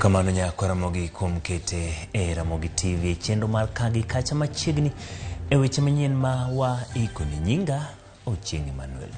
Erokamano nyako RAMOGI kuom kete RAMOGI TV chendo mar kagi kacha machiegni weche manyien ma wa ikoni nyinga Ochieng Emmanuel.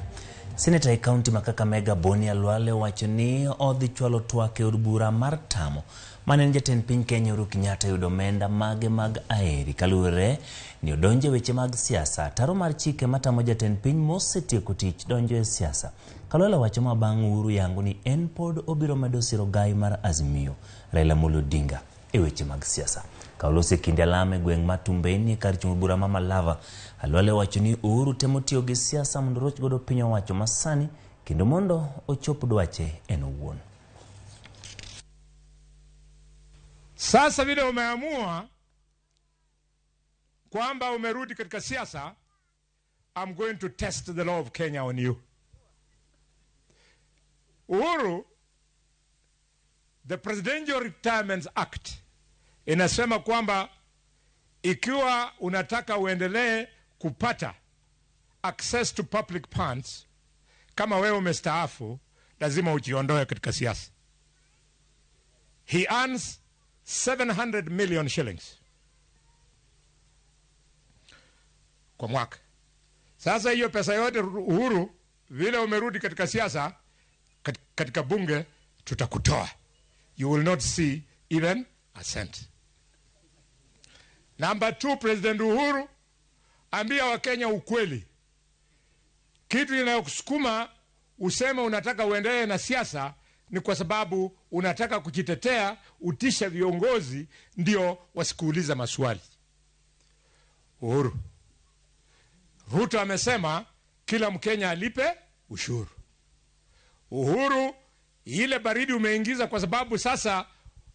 Senator e kaunti ma Kakamega Boni Alwale wacho ni odhi chwalo twak e od bura mar tamo mane jatend piny Kenya Uhuru Kenyatta yudo omenda mage mag aheri kaluwore ni odonje weche mag siasa. Taro mar chike matamo jatend piny mosetieko tich donjo e siasa. Kalwala wacho ma bang' Uhuru yango ni en pod obiro medo siro gai mar Azimio Raila Amolo Odinga e weche mag siasa. Kaolose kinde alame gweng' Matumbeni kar chung bura ma Malava. Alwale wacho ni Uhuru temo tiyo gi siasa mondo roch godo piny owacho masani kendo mondo ochop dwache en owuon. Sasa vile umeamua kwamba umerudi katika siasa, I'm going to test the law of Kenya on you. Uhuru, the Presidential Retirement Act inasema kwamba ikiwa unataka uendelee kupata access to public funds, kama wewe umestaafu, lazima ujiondoe katika siasa. He earns 700 million shillings kwa mwaka. Sasa hiyo pesa yote Uhuru, vile umerudi katika siasa, katika bunge tutakutoa. You will not see even a cent. Number 2, President Uhuru, ambia Wakenya ukweli. Kitu inayokusukuma useme unataka uendelee na siasa ni kwa sababu unataka kujitetea, utisha viongozi ndio wasikuuliza maswali. Uhuru, Ruto amesema kila Mkenya alipe ushuru. Uhuru, ile baridi umeingiza kwa sababu sasa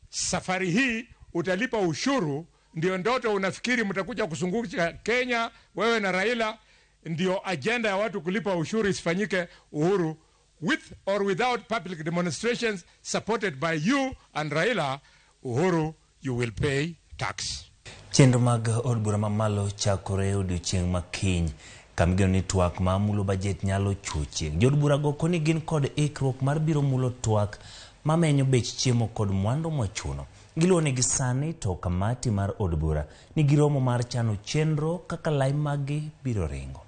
safari hii utalipa ushuru, ndio ndoto unafikiri mtakuja kusunguka Kenya wewe na Raila, ndio agenda ya watu kulipa ushuru isifanyike. Uhuru, with or without public demonstrations supported by you and Raila, Uhuru, you will pay tax. Chenro mag od bura mamalo chakore odiochieng' makiny kamigeno ni twak ma mulo bajet nyalo chuche. Jod bura go koni gin kod ikruok mar biro mulo twak mamenyo bech chiemo kod mwandu mochuno. Giluone gi sani to kamati mar od bura ni giromo mar chano chenro kaka lai magi biro ringo.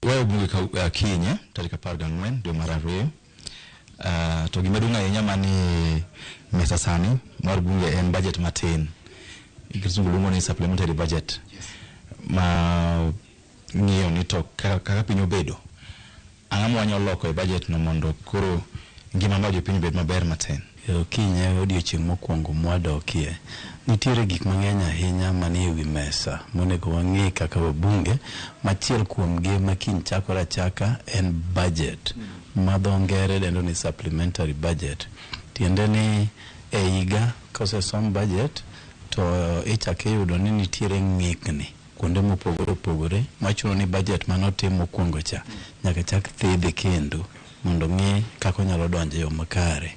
Wewe bunge Kenya tarik 14 dwe mar ariyo to gimaduong' ahinya mani mesa sani mar bunge en budget matin. Ikizungu luongo ni supplementary budget. Ma ng'iyo ni to kaka piny obedo. Ang'ama wanyalo loko e budget no mondo koro ngima mar jopiny bed maber matin. Kiny odiochieng' mokwongo mwadokie nitiere gik mang'eny ahinya manie wi mesa monego wang'e kaka wabunge. Machiel kuomgi ma kiny chakore achaka en budget ma dho ngere dendo ni supplementary budget. Tiende ni e higa kosesom budget to ichake yudo ni nitiere ng'ikni kuonde mopogore opogore machuno ni budget manotim mokwongo cha nyaka chak thedhi kendo mondo ng'e kaka onyalo donjo yo makare.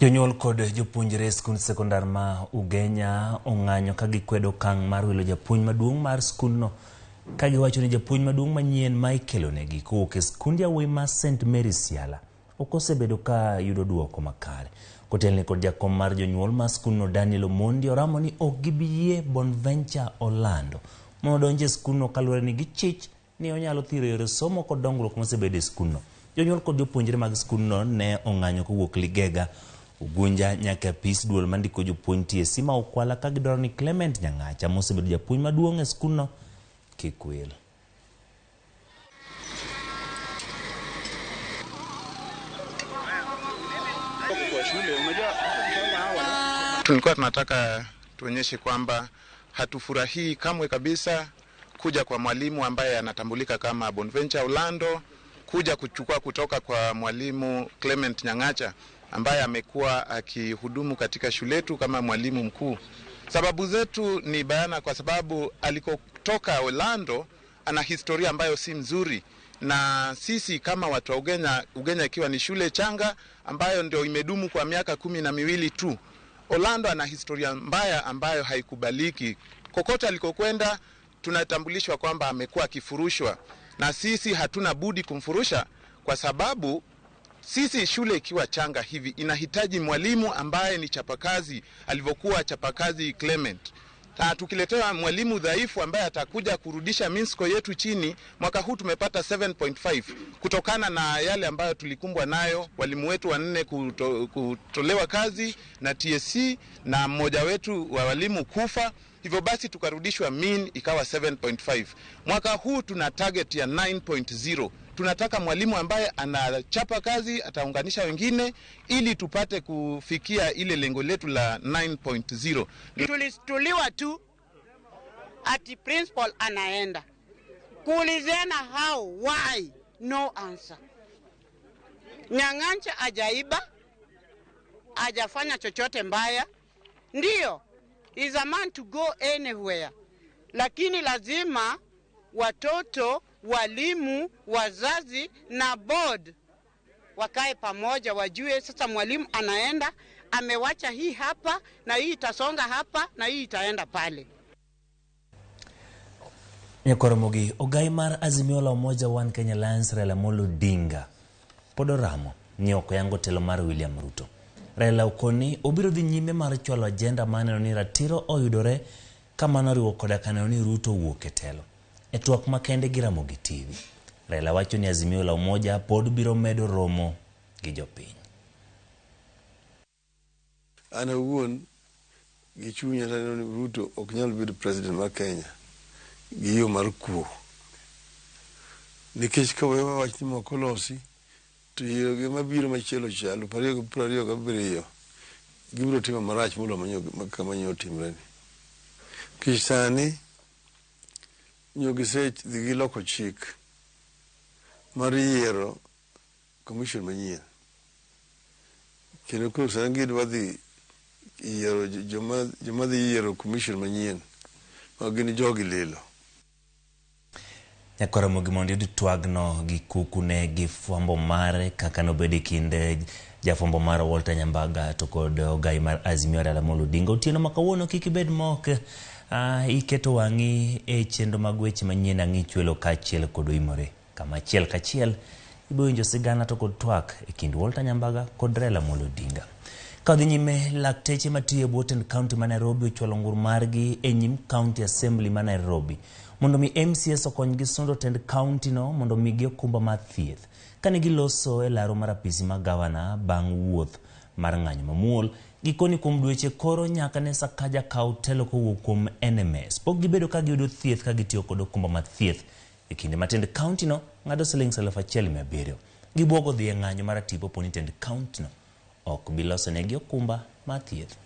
Jonyuol kod jopuonjre skund sekondar ma Ugenya ong'anyo ka gikwedo kang' mar wilo japuonj maduong' mar skundno ka giwacho ni japuonj maduong' manyien ma ikelonegi kowuok e skund yawuoyi ma St Mary's Yala ok osebedo ka yudo duoko makare. Kotelni kod jakom mar jonyuol ma skundno Daniel Omondi oramo ni ok gibiyie Bonventure Orlando mondo donje skundno kaluwore ni gichich ni onyalo thiro yore somo kod dongruok mosebedo e skundno. Jonyuol kod jopuonjre mag skundno ne ong'anyo kowuok Ligega, Ugunja nyaka apis duol mandiko jopuonj TSC ma Okwala ka gidwaro ni Clement Nyang'acha mosebedo japuonj maduong' e skundno kik wil. Tulikuwa tunataka tuonyeshe kwamba hatufurahii kamwe kabisa kuja kwa mwalimu ambaye anatambulika kama Bonventure Orlando kuja kuchukua kutoka kwa mwalimu Clement Nyang'acha ambaye amekuwa akihudumu katika shule yetu kama mwalimu mkuu. Sababu zetu ni bayana kwa sababu alikotoka Orlando ana historia ambayo si mzuri, na sisi kama watu wa Ugenya ikiwa ni shule changa ambayo ndio imedumu kwa miaka 12 tu. Orlando ana historia mbaya ambayo haikubaliki. Kokote alikokwenda tunatambulishwa kwamba amekuwa akifurushwa, na sisi hatuna budi kumfurusha kwa sababu Sisi shule ikiwa changa hivi inahitaji mwalimu ambaye ni chapakazi, alivyokuwa chapakazi Clement. Tukiletewa mwalimu dhaifu ambaye atakuja kurudisha mean score yetu chini, mwaka huu tumepata 7.5 kutokana na yale ambayo tulikumbwa nayo, walimu wetu 4 kutolewa kazi na TSC na mmoja wetu wa walimu kufa. Hivyo basi tukarudishwa mean ikawa 7.5. Mwaka huu tuna target ya 9.0. Tunataka mwalimu ambaye anachapa kazi, ataunganisha wengine ili tupate kufikia ile lengo letu la 9.0. Tulistuliwa tu ati principal anaenda. Kuulizana how, why, no answer. Nyang'ancha ajaiba, ajafanya chochote mbaya. Ndiyo, is a man to go anywhere. Lakini lazima watoto, walimu, wazazi na board wakae pamoja, wajue sasa mwalimu anaenda, amewacha hii hapa na hii itasonga hapa na hii itaenda pale. Nyakoromogi, ogai mar Azimio la Umoja One Kenya Alliance Raila Amolo Odinga podoramo nyoko yango telo mar William Ruto. Raila ukoni obiro dhi nyime mar chwalo agenda maneno ni ratiro oyudore kama noriwo koda kaneno ni Ruto wuok e telo. E twak makende gi Ramogi TV, Raila wacho ni Azimio la Umoja pod biro medo romo gi jopiny. Ana wuon gi chunya taneno ni Ruto ok nyal bedo president mar Kenya gi yo mar kuo. Nikech ka wewa wach ni moko losi, to yiero mabiro machielo chalo 2027 gibiro timo marach molo kama nyo timreni. Kich sani nyogise dhigi loko chik mar yiero commission manyien. Kendo kuro sani gidwa dhi yiero joma dhi yiero commission manyien magini jogi lilo. Nyakoromogi mondo yud twagno gi kukune gi fwambo mare kaka nobedi kinde jafwambo mare Walter Nyambaga to kod ogai mar Azimio Raila Amolo Odinga. Otieno makawuono kik ibed mok iketo wang'i e chenro mag weche manyien ang'ichwelo kachiel kod oimore. Kama achiel kachiel ibo winjo sigana to kod twak e kind Walter Nyambaga kod Raila Amolo Odinga. Kadhi nyime, lakteche matiyo e Button County ma Nairobi ochwalo ngur margi e nyim County Assembly ma Nairobi mondo mi MCS okony gi sundo tend county no mondo migi okumba mar thieth kane giloso e laro mar apisi ma gavana bang' wuoth mar ng'anyo mamuol gikoni kuom dweche koro nyaka ne Sakaja kaw telo kowuok kuom NMS. Pok gibedo ka giyudo thieth ka gitiyo kod okumba mar thieth e kinde ma tend county no ng'ado Sh1,700. Gibuogo dhi e ng'anyo mar tipo poni tend county no ok biloso negi okumba mar thieth.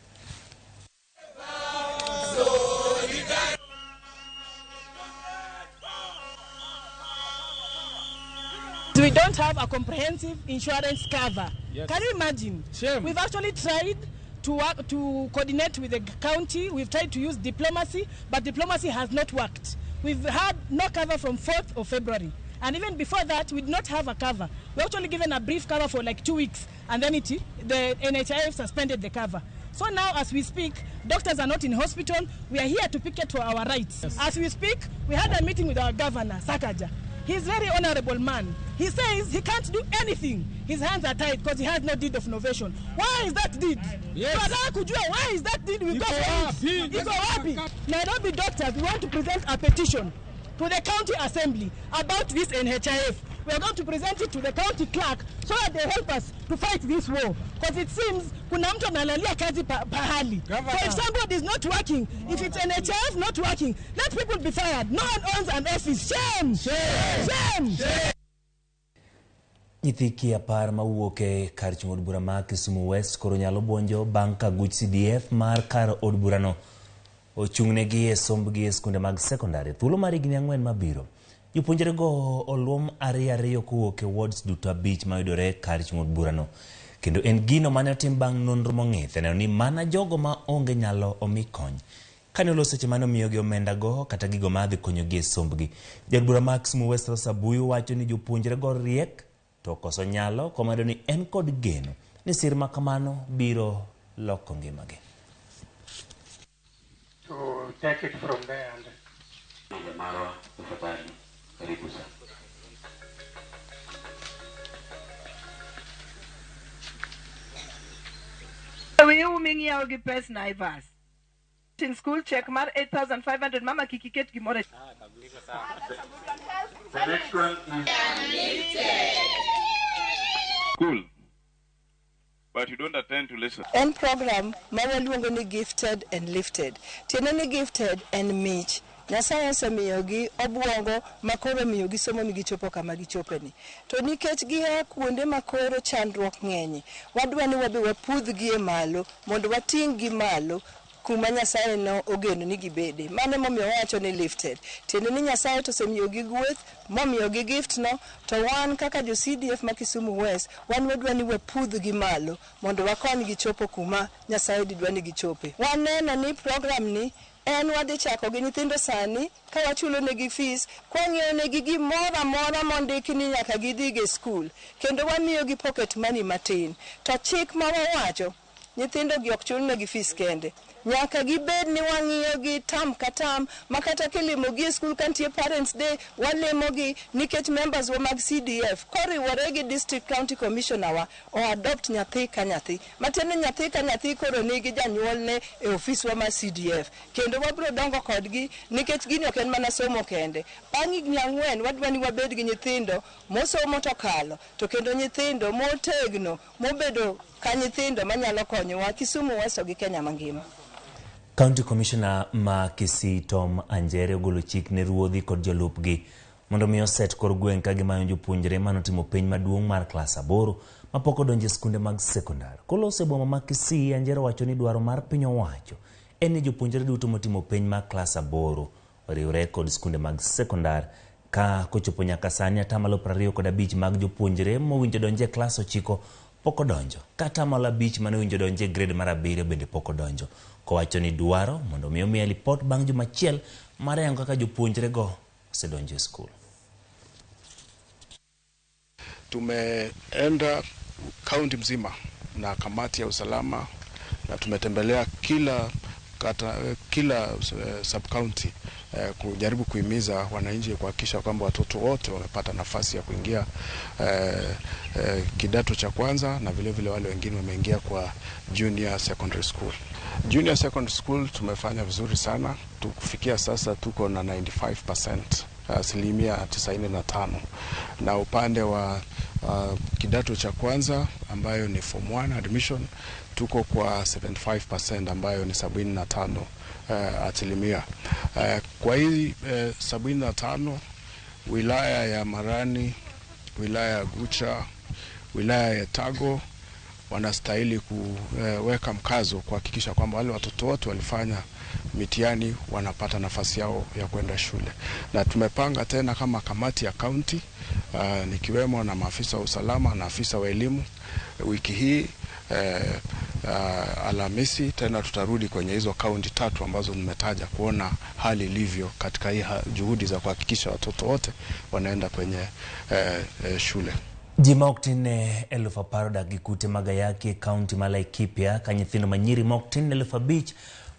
We don't have a comprehensive insurance cover. Yes. Can you imagine? Shame. We've actually tried to coordinate with the county. We've tried to use diplomacy, but diplomacy has not worked. We've had no cover from 4th of February. And even before that, we did not have a cover. We actually given a brief cover for like 2 weeks, and then the NHIF suspended the cover. So now, as we speak, doctors are not in hospital. We are here to picket for our rights. Yes. As we speak, we had a meeting with our governor, Sakaja. He's a very honorable man. He says he can't do anything. His hands are tied because he has no deed of novation. Why is that deed? Yes. Why is that deed? We go happy. Nairobi doctors, we want to present a petition to the county assembly about this NHIF. We are going to present it to the county clerk so that they help us to fight this war. Because it seems kuna mtu analalia kazi pahali. So if somebody is not working, if it's NHIF not working, let people be fired. No one owns an office. Shame! Shame! Shame! Shame! Nyithiki apar mawuok e kar chung' od bura ma Kisumu West koro nyalo buonjo bang' ka guch CDF mar kar od burano ochung'negi e sombgi e skunde mag sekondari. Thuolo mar higni 4 mabiro. Jopuonjrego oluom ariyo kowuok e wards duto 5 mayudore kar chung' od burano. Kendo en gino mane otim bang' nonro mong'ith neno ni mana jogo ma onge nyalo omi kony. Kane oloso seche mane omiyogi omendago kata gigo madhi konyogi e sombgi. Jaod bura ma Kisumu West Rosa Buyu wacho ni jopuonjrego riek to koso nyalo komedo ni en kod geno ni sir makamano biro loko ngimagi. To take it from there and Miu mingi au gi pes Naivas. In school check mar 8,500 mama kikiket gimore. The next one is school, but you don't attend to lessons. En program mawaluongo ni gifted and lifted. Tiene ni gifted and mich. Nyasaye osemiyogi obwongo makoro miyogi somo migichopo kama gichopeni. To nikech gia kuonde makoro chandruok ng'enye, wadwa ni wabe wapudhgi e malo mondo wating'gi malo kuma Nyasaye no ogeno ni gibede. Mane momiyo wacho ni lifted. Tiende ni Nyasaye to osemiyogi gweth, momiyogi gift no, to wan kaka jo CDF ma Kisumu West, wan wadwa ni wapudhgi malo mondo wakonygi chopo kuma Nyasaye didwa ni gichope. Waneno ni program ni en wadhi chako gi nyithindo sani ka wachulo negi fees, kwang'iewo negi gimoro amora mondiki ni nyaka gidhige skul, kendo wamiyogi pocket money matin. To chik ma wawacho, nyithindo gi ok chul negi fees kende. Nyaka gibed ni wang'iyogi tam ka tam, makata kilimogi e skul kantie Parents Day, walimogi nikech members wa mag CDF koriwore gi District County Commissioner wa o adopt nyathi ka nyathi. Matiende nyathi ka nyathi koro nigi janyuolne e ofis wa ma CDF. Kendo wabro dongo kodgi nikech gini ok en mana somo kende. Bang' higni 4 wadwa ni wabed gi nyithindo mosomo to kalo, to kendo nyithindo motegno mobedo ka nyithindo manyalo konyowa Kisumu West gi Kenya mangima. County Commissioner ma Kisii Tom Anjere ogolo chik ne ruodhi kod jolupgi mondo miyo set kor gweng' ka gimanyo jopuonjre manotimo penj maduong' mar klas 8 mapok odonjo e skunde mag sekondar. Kolose boma ma Kisii, Anjere wacho ni dwaro mar piny owacho en ni jopuonjre duto motimo penj mar klas 8 oriwre kod skunde mag sekondar, ka kochopo nyaka sani atamalo 25 mag jopuonjre mowinjo donjo e klas 9 pok odonjo, kata atamalo 5 mane owinjo donjo e grade mar 7 bende pok odonjo. Kowacho ni dwaro mondo miyo miya lipot bang' juma achiel mar yango kaka jopuonjre go osedonjo e skul. Tumeenda kaunti mzima na kamati ya usalama na tumetembelea kila sub county kujaribu kuhimiza wananchi kuhakikisha kwamba watoto wote wamepata nafasi ya kuingia kidato cha kwanza, na vile vile wale wengine wameingia kwa junior secondary school. Junior secondary school tumefanya vizuri sana. Kufikia sasa tuko na 95%, asilimia 95, na upande wa kidato cha kwanza ambayo ni form 1 admission tuko kwa 75% ambayo ni 75 asilimia. Kwa hii 75, wilaya ya Marani, wilaya ya Gucha, wilaya ya Tago wanastahili kuweka mkazo kuhakikisha kwamba wale watoto wote walifanya mitihani wanapata nafasi yao ya kwenda shule. Na tumepanga tena kama kamati ya county, nikiwemo na maafisa wa usalama na afisa wa elimu, wiki hii Alhamisi tena tutarudi kwenye hizo kaunti 3 ambazo nimetaja kuona hali ilivyo katika hii juhudi za kuhakikisha watoto wote wanaenda kwenye shule. Jima oktine 10,000 gikute magayake kaunti ma Laikipia ka nyithindo manyiri moktine 5,000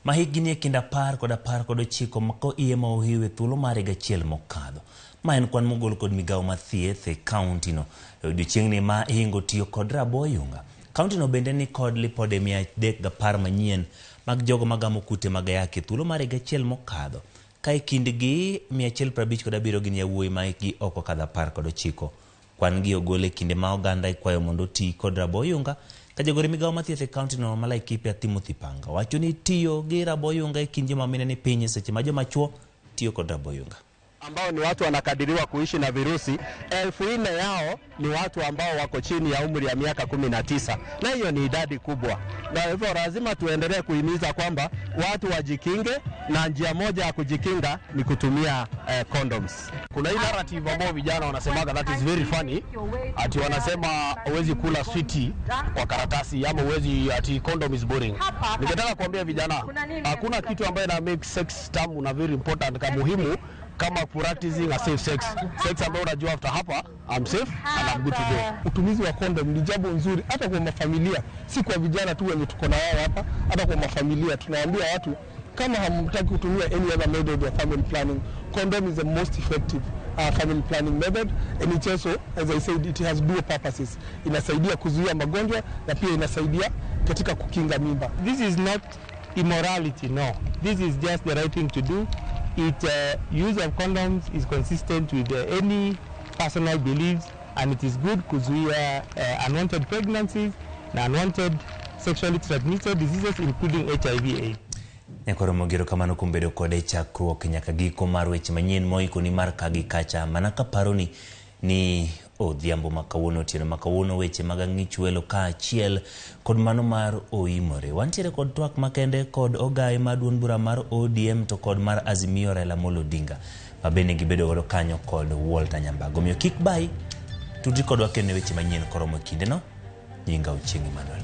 mahigni e kinda 10 kod 19 mako iye ma ohiwe thuolo mar higa achiel mokadho. Ma en kwan mogol kod migawo mathieth e kaunti no odiochieng'ni ma ihingo tiyo kod raboyunga. Kaunti no bende ni kod lipode 310 manyien mag jogo magamo kute magayake thuolo mar higa achiel mokadho, ka e kindgi 157 gin yawuoyi ma hikgi ok okadho 10 kod 9. Kwan gi ogole kinde ma oganda ikwayo mondo ti kod raboyunga, ka jagore migawo mathieth e kaunti no ma Laikipia Timothy Panga wacho ni tiyo gi raboyunga e kinde ma mine ni piny seche ma joma chuo tiyo kod raboyunga. Ambao ni watu wanakadiriwa kuishi na virusi 4,000 yao ni watu ambao wako chini ya umri ya miaka 19, na hiyo ni idadi kubwa. Na hivyo lazima tuendelee kuhimiza kwamba watu wajikinge, na njia moja ya kujikinga ni kutumia condoms. Kuna hii narrative ambao vijana wanasemaga that is very funny, ati wanasema huwezi kula sweetie kwa karatasi ama huwezi, ati condom is boring. Ningetaka kuambia vijana hakuna kitu ambayo ina make sex tamu na very important kama muhimu kama practicing a safe sex. Sex ambayo unajua after hapa I'm safe and I'm good to go. Utumizi wa condom ni jambo nzuri hata kwa mafamilia, si kwa vijana tu wenye tuko na wao hapa, hata kwa mafamilia tunawaambia watu kama hamtaki kutumia any other method of family planning, condom is the most effective family planning method, and it also, as I said, it has dual purposes. Inasaidia kuzuia magonjwa na pia inasaidia katika kukinga mimba. This is not immorality, no. This is just the right thing to do. Use of condoms is consistent with any personal beliefs, and it is good kuzuia unwanted pregnancies and unwanted sexually transmitted diseases including HIV/AIDS. Nekoro mogero kamano kumbedo kode chakruok nyaka giko mar weche manyien moiko ni mar kagi kacha manaka paroni ni odhiambo makawuono otieno makawuono weche mag ang'ich welo ka achiel kod mano mar oimore. Wantiere kod twak makende kod ogaye mar duond bura mar ODM to kod mar Azimio Raila Amolo Odinga mabende gibedo godo kanyo kod Walter Nyambago. Miyo kik bai tudri kodwa kendo weche manyien koromo kinde no. Nyinga Ochieng' Emmanuel.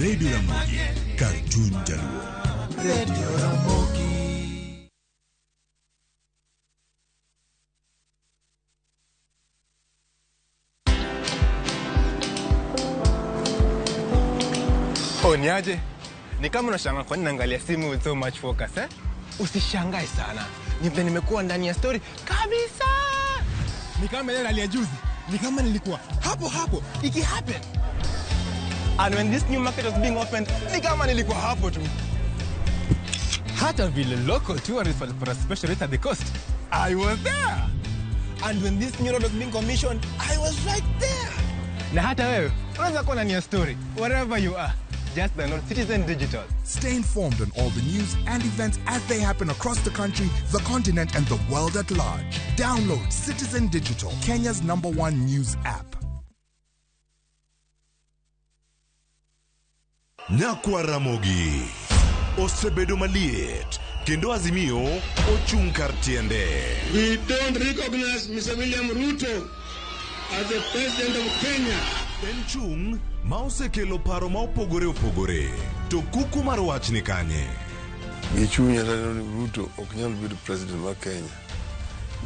Radio Ramogi, Cartoon Jaluo. Radio Ramogi. Niaje? Ni kama unashangaa kwa nini naangalia simu with so much focus, eh? Usishangae sana. Nimekuwa ndani ya story kabisa. Ni kama ile ya juzi. Ni kama nilikuwa hapo iki happen. And when this new market was being opened, ni kama nilikuwa hapo tu. Hata vile local tourists for a special rate at the coast, I was there. And when this new road was being commissioned, I was right there. Na hata wewe, unaweza kuwa ndani ya story wherever you are. Just download Citizen Digital. Stay informed on all the news and events as they happen across the country, the continent, and the world at large. Download Citizen Digital, Kenya's #1 news app. Nyakwa Ramogi osebedo maliet kendo Azimio ochung' kar tiende. We don't recognize Mr. William Ruto as the president of Kenya. En chung' ma osekelo paro ma opogore to kuku mar wach ni kanye. Gichunya ni Ruto ok nyal bedo president mar Kenya.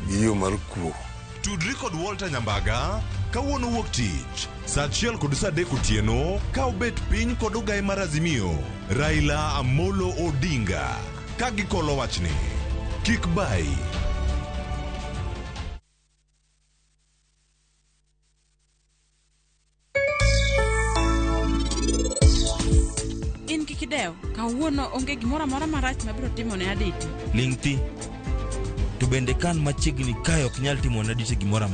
Giyo mar kuo. Tudri kod Walter Nyambaga kawuono wuok tich saa 1 kod saa 3 otieno ka obet piny kod ogaye mar Azimio Raila Amolo Odinga ka gikolo wachni kik bai. Kideo kawuono onge gimoro amora marach mabiro timo ne Aditi. Lingti to bende kan machiegni kayo ok nyal timo ne Aditi gimoro